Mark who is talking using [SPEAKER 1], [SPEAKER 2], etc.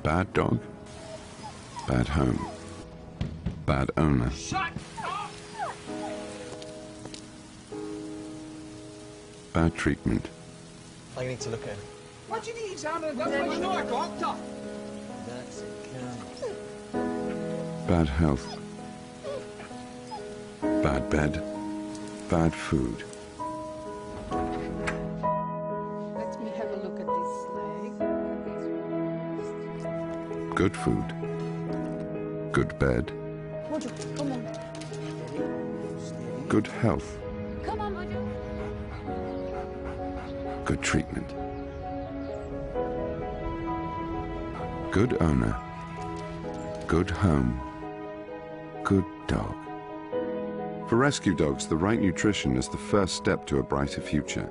[SPEAKER 1] Bad dog, bad home, bad owner.
[SPEAKER 2] Shut up!
[SPEAKER 1] Bad treatment.
[SPEAKER 3] I need to look at him.
[SPEAKER 2] What do you need, Sam? That's why you're not a doctor.
[SPEAKER 3] That's it,
[SPEAKER 1] Bad health, bad bed, bad food.
[SPEAKER 4] Let me have a look at this leg.
[SPEAKER 1] Good food, good bed,
[SPEAKER 4] Mojo, come on.
[SPEAKER 1] good health,
[SPEAKER 4] Come on, Mojo.
[SPEAKER 1] good treatment. Good owner, good home, good dog. For rescue dogs, the right nutrition is the first step to a brighter future.